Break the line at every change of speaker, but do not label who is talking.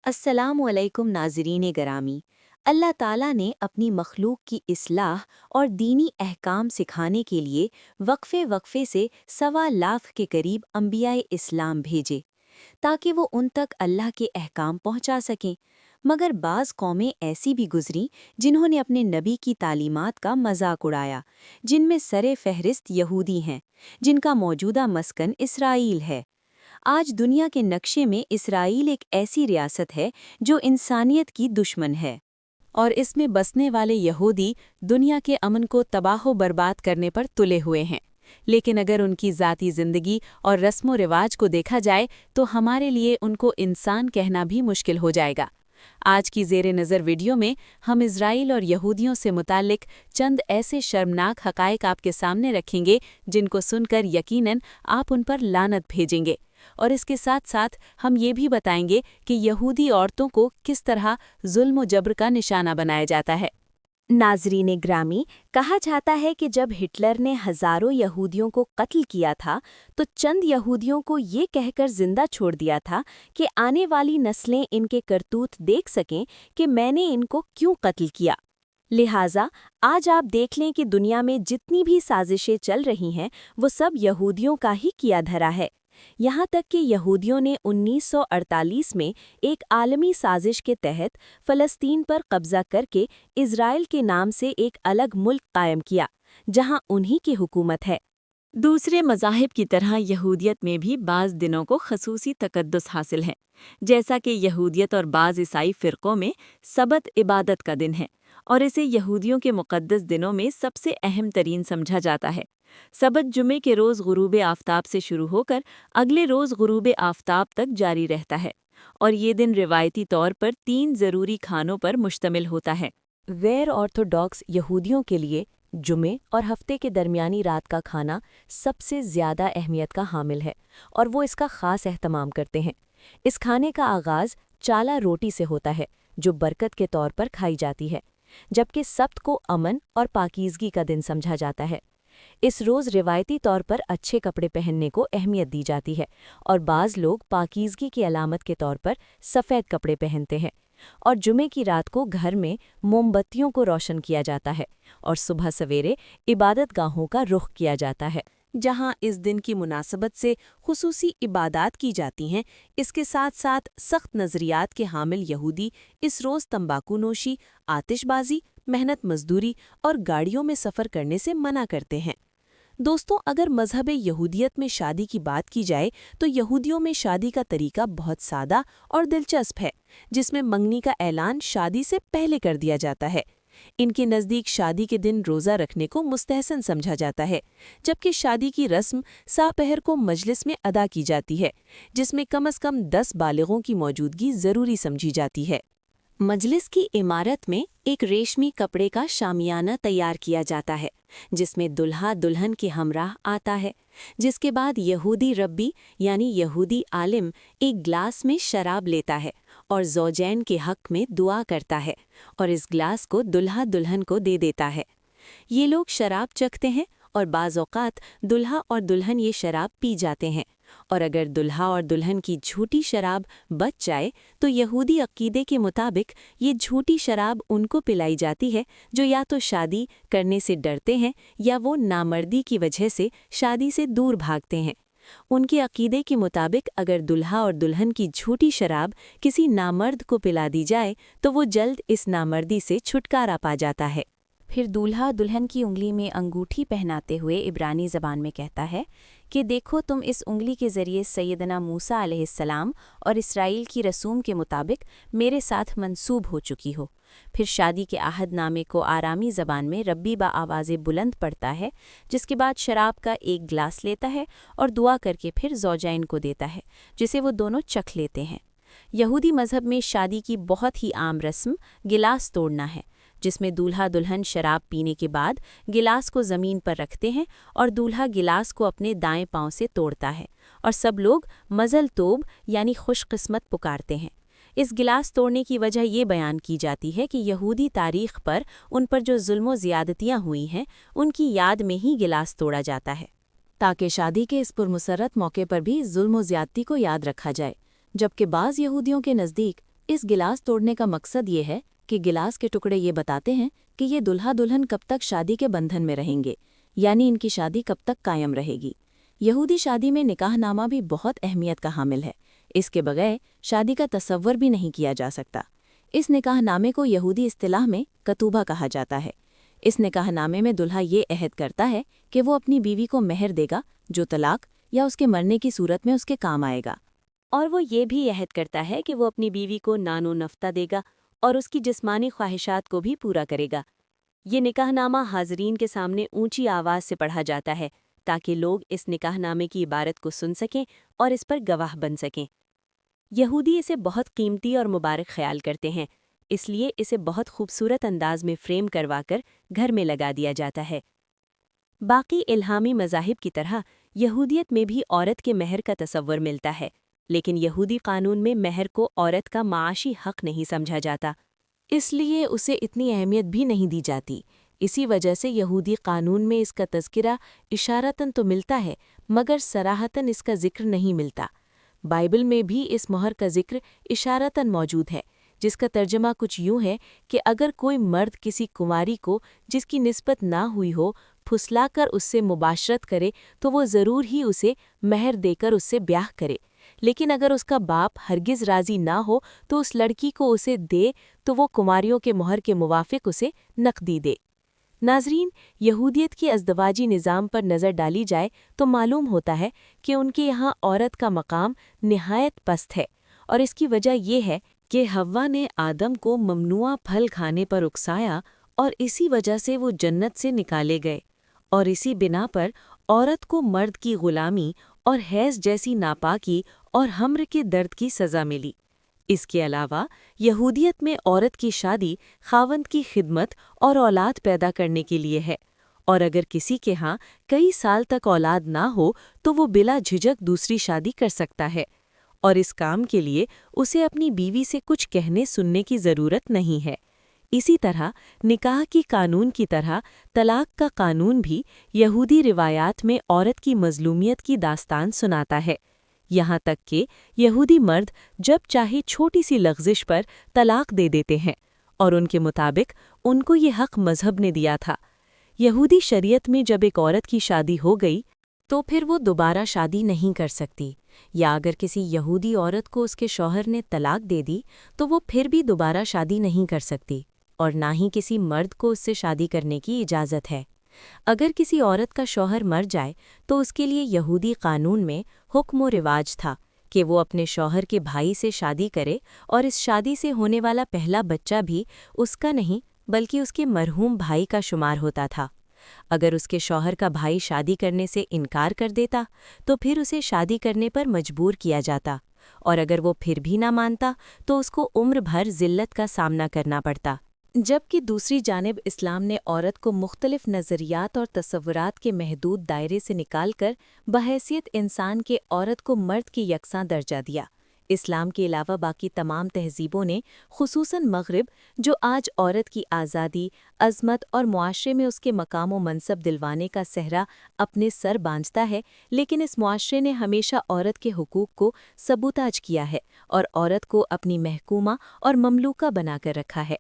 अस्सलाम वालेकुम नाज़रीन गरामी। अल्लाह ताला ने अपनी मखलूक की इस्लाह और दीनी अहकाम सिखाने के लिए वक्फे वक्फे से 1.25 लाख के करीब अंबियाए इस्लाम भेजे ताकि वो उन तक अल्लाह के अहकाम पहुंचा सकें। मगर बाज़ कौमें ऐसी भी गुजरी जिन्होंने अपने नबी की तालीमात का मजाक उड़ाया, जिनमें सरे फहरिस्त यहूदी हैं, जिनका मौजूदा मस्कन इसराइल है। आज दुनिया के नक्शे में इसराइल एक ऐसी रियासत है जो इंसानियत की दुश्मन है और इसमें बसने वाले यहूदी दुनिया के अमन को तबाह बर्बाद करने पर तुले हुए हैं। लेकिन अगर उनकी ज़ाती ज़िंदगी और रस्मो रिवाज को देखा जाए तो हमारे लिए उनको इंसान कहना भी मुश्किल हो जाएगा। आज की ज़ेरे नज़र वीडियो में हम इज़राइल और यहूदियों से मुताल्लिक चंद ऐसे शर्मनाक हक़ाइक़ आपके सामने रखेंगे जिनको सुनकर यकीनन आप उन पर लानत भेजेंगे। और इसके साथ साथ हम ये भी बताएंगे कि यहूदी औरतों को किस तरह जुल्म व जबर का निशाना बनाया जाता है। नाज़रीन ग्रामी, कहा जाता है कि जब हिटलर ने हज़ारों यहूदियों को कत्ल किया था तो चंद यहूदियों को ये कहकर जिंदा छोड़ दिया था कि आने वाली नस्लें इनके करतूत देख सकें कि मैंने इनको क्यों कत्ल किया। लिहाजा आज आप देख लें कि दुनिया में जितनी भी साजिशें चल रही हैं वो सब यहूदियों का ही किया धरा है। यहाँ तक कि यहूदियों ने 1948 में एक आलमी साजिश के तहत फ़लस्तीन पर कब्ज़ा करके इज़राइल के नाम से एक अलग मुल्क कायम किया, जहाँ उन्हीं की हुकूमत है। दूसरे मज़ाहिब की तरह यहूदियत में भी बाज़ दिनों को खसूसी तक़द्दुस हासिल है, जैसा कि यहूदियत और बाज़ ईसाई फ़िरक़ों में सबत इबादत का दिन है और इसे यहूदियों के मुक़द्दस दिनों में सबसे अहम तरीन समझा जाता है। सबत जुमे के रोज़ गुरूब आफ़ताब से शुरू होकर अगले रोज़ गुरूब आफ़ताब तक जारी रहता है और ये दिन रिवायती तौर पर 3 ज़रूरी खानों पर मुश्तमिल होता है। गैर ऑर्थोडॉक्स यहूदियों के लिए जुमे और हफ्ते के दरमियानी रात का खाना सबसे ज़्यादा अहमियत का हामिल है और वो इसका ख़ास एहतमाम करते हैं। इस खाने का आगाज़ चाला रोटी से होता है जो बरकत के तौर पर खाई जाती है, जबकि सब्त को अमन और पाकीज़गी का दिन समझा जाता है। इस रोज़ रिवायती तौर पर अच्छे कपड़े पहनने को अहमियत दी जाती है और बाज़ लोग पाकीज़गी की अलामत के तौर पर सफ़ेद कपड़े पहनते हैं। और जुमे की रात को घर में मोमबत्तियों को रोशन किया जाता है और सुबह सवेरे इबादत गाहों का रुख किया जाता है, जहां इस दिन की मुनासबत से खुसूसी इबादात की जाती हैं। इसके साथ साथ सख्त नज़रियात के हामिल यहूदी इस रोज़ तंबाकू नोशी, आतिशबाजी, मेहनत मजदूरी और गाड़ियों में सफ़र करने से मना करते हैं। दोस्तों, अगर मज़हब यहूदियत में शादी की बात की जाए तो यहूदियों में शादी का तरीका बहुत सादा और दिलचस्प है, जिसमें मंगनी का ऐलान शादी से पहले कर दिया जाता है। इनके नज़दीक शादी के दिन रोज़ा रखने को मुस्तहसन समझा जाता है, जबकि शादी की रस्म सापहर को मजलिस में अदा की जाती है, जिसमें कम से कम 10 बालिगों की मौजूदगी ज़रूरी समझी जाती है। मजलिस की इमारत में एक रेशमी कपड़े का शामियाना तैयार किया जाता है, जिसमें दुल्हा दुल्हन के हमराह आता है, जिसके बाद यहूदी रब्बी यानी यहूदी आलिम एक ग्लास में शराब लेता है और ज़ौजैन के हक़ में दुआ करता है और इस ग्लास को दुल्हा दुल्हन को दे देता है। ये लोग शराब चखते हैं और बाज़ औक़ात दुल्हा और दुल्हन ये शराब पी जाते हैं और अगर दुल्हा और दुल्हन की झूठी शराब बच जाए तो यहूदी अक़ीदे के मुताबिक ये झूठी शराब उनको पिलाई जाती है जो या तो शादी करने से डरते हैं या वो नामर्दी की वजह से शादी से दूर भागते हैं। उनके अक़ीदे के मुताबिक अगर दुल्हा और दुल्हन की झूठी शराब किसी नामर्द को पिला दी जाए तो वो जल्द इस नामर्दी से छुटकारा पा जाता है। फिर दूल्हा दुल्हन की उंगली में अंगूठी पहनाते हुए इब्रानी ज़बान में कहता है कि देखो, तुम इस उंगली के ज़रिए सैयदना मूसा अलैहिस्सलाम और इसराइल की रसूम के मुताबिक मेरे साथ मंसूब हो चुकी हो। फिर शादी के आहदनामे को आरामी ज़बान में रब्बी बा आवाज़ बुलंद पढ़ता है, जिसके बाद शराब का एक गिलास लेता है और दुआ करके फिर ज़ौजैन को देता है, जिसे वो दोनों चख लेते हैं। यहूदी मज़हब में शादी की बहुत ही आम रस्म गिलास तोड़ना है, जिसमें दूल्हा दुल्हन शराब पीने के बाद गिलास को ज़मीन पर रखते हैं और दूल्हा गिलास को अपने दाएं पांव से तोड़ता है और सब लोग मज़ल तोब यानी खुशकिस्मत पुकारते हैं। इस गिलास तोड़ने की वजह ये बयान की जाती है कि यहूदी तारीख़ पर उन पर जो जुल्म व ज़ियादतियाँ हुई हैं उनकी याद में ही गिलास तोड़ा जाता है, ताकि शादी के इस पुरमसरत मौके पर भी जुल्म व ज़ियादती को याद रखा जाए। जबकि बाज़ यहूदियों के नज़दीक इस गिलास तोड़ने का मकसद ये है कि गिलास के टुकड़े ये बताते हैं कि ये दुल्हा दुल्हन कब तक शादी के बंधन में रहेंगे, यानी इनकी शादी कब तक कायम रहेगी। यहूदी शादी में निकाहनामा भी बहुत अहमियत का हामिल है। इसके बगैर शादी का तसव्वुर भी नहीं किया जा सकता। इस निकाहनामे को यहूदी इस्तिलाह में कतूबा कहा जाता है। इस निकाहनामे में दुल्हा ये अहद करता है कि वो अपनी बीवी को मेहर देगा जो तलाक या उसके मरने की सूरत में उसके काम आएगा, और वो ये भी अहद करता है कि वो अपनी बीवी को नानो नफ्ता देगा और उसकी जिस्मानी ख्वाहिशात को भी पूरा करेगा। ये निकाहनामा हाज़रीन के सामने ऊंची आवाज़ से पढ़ा जाता है ताकि लोग इस निकाहनामे की इबारत को सुन सकें और इस पर गवाह बन सकें। यहूदी इसे बहुत कीमती और मुबारक ख्याल करते हैं, इसलिए इसे बहुत खूबसूरत अंदाज में फ्रेम करवाकर घर में लगा दिया जाता है। बाकी इल्हामी मज़ाहिब की तरह यहूदियत में भी औरत के महर का तसव्वुर मिलता है, लेकिन यहूदी कानून में महर को औरत का माशी हक़ नहीं समझा जाता, इसलिए उसे इतनी अहमियत भी नहीं दी जाती। इसी वजह से यहूदी कानून में इसका तज़किरा इशारतन तो मिलता है मगर सराहतन इसका ज़िक्र नहीं मिलता। बाइबल में भी इस मोहर का ज़िक्र इशारतन मौजूद है, जिसका तर्जमा कुछ यूँ है कि अगर कोई मर्द किसी कुंवारी को जिसकी निस्बत ना हुई हो फुसलाकर उससे मुबाशरत करे तो वो ज़रूर ही उसे महर देकर उससे ब्याह करे, लेकिन अगर उसका बाप हरगिज़ राज़ी ना हो तो उस लड़की को उसे दे तो वो कुंवारियों के मोहर के मुवाफिक उसे नकदी दे। नाज़रीन, यहूदियत की अज़दवाजी निज़ाम पर नज़र डाली जाए तो मालूम होता है कि उनके यहाँ औरत का मकाम निहायत पस्त है, और इसकी वजह यह है कि हव्वा ने आदम को ममनुआ फल खाने पर उकसाया और इसी वजह से वो जन्नत से निकाले गए, और इसी बिना पर औरत को मर्द की ग़ुलामी और हैज़ जैसी नापाकी और हम्र के दर्द की सज़ा मिली। इसके अलावा यहूदियत में औरत की शादी खावंद की खिदमत और औलाद पैदा करने के लिए है, और अगर किसी के यहाँ कई साल तक औलाद ना हो तो वो बिला झिझक दूसरी शादी कर सकता है, और इस काम के लिए उसे अपनी बीवी से कुछ कहने सुनने की ज़रूरत नहीं है। इसी तरह निकाह की कानून की तरह तलाक का कानून भी यहूदी रिवायात में औरत की मज़लूमियत की दास्तान सुनाता है, यहाँ तक कि यहूदी मर्द जब चाहे छोटी सी लग़ज़िश पर तलाक दे देते हैं, और उनके मुताबिक उनको ये हक़ मज़हब ने दिया था। यहूदी शरीयत में जब एक औरत की शादी हो गई तो फिर वो दोबारा शादी नहीं कर सकती, या अगर किसी यहूदी औरत को उसके शौहर ने तलाक दे दी तो वो फिर भी दोबारा शादी नहीं कर सकती, और ना ही किसी मर्द को उससे शादी करने की इजाज़त है। अगर किसी औरत का शौहर मर जाए तो उसके लिए यहूदी कानून में हुक्म व रिवाज था कि वो अपने शौहर के भाई से शादी करे, और इस शादी से होने वाला पहला बच्चा भी उसका नहीं बल्कि उसके मरहूम भाई का शुमार होता था। अगर उसके शौहर का भाई शादी करने से इनकार कर देता तो फिर उसे शादी करने पर मजबूर किया जाता, और अगर वो फिर भी ना मानता तो उसको उम्र भर ज़िल्लत का सामना करना पड़ता। जबकि दूसरी जानिब इस्लाम ने औरत को मुख्तलिफ नज़रियात और तसव्वुरात के महदूद दायरे से निकालकर बहैसियत इंसान के औरत को मर्द की यकसां दर्जा दिया। इस्लाम के अलावा बाकी तमाम तहज़ीबों ने, खुसूसन मग़रिब, जो आज औरत की आज़ादी, अज़मत और मुआशरे में उसके मकाम व मनसब दिलवाने का सहरा अपने सर बांझता है, लेकिन इस मुआशरे ने हमेशा औरत के हुकूक को सबूताज किया है और औरत को अपनी महकूमा और ममलूका बनाकर रखा है।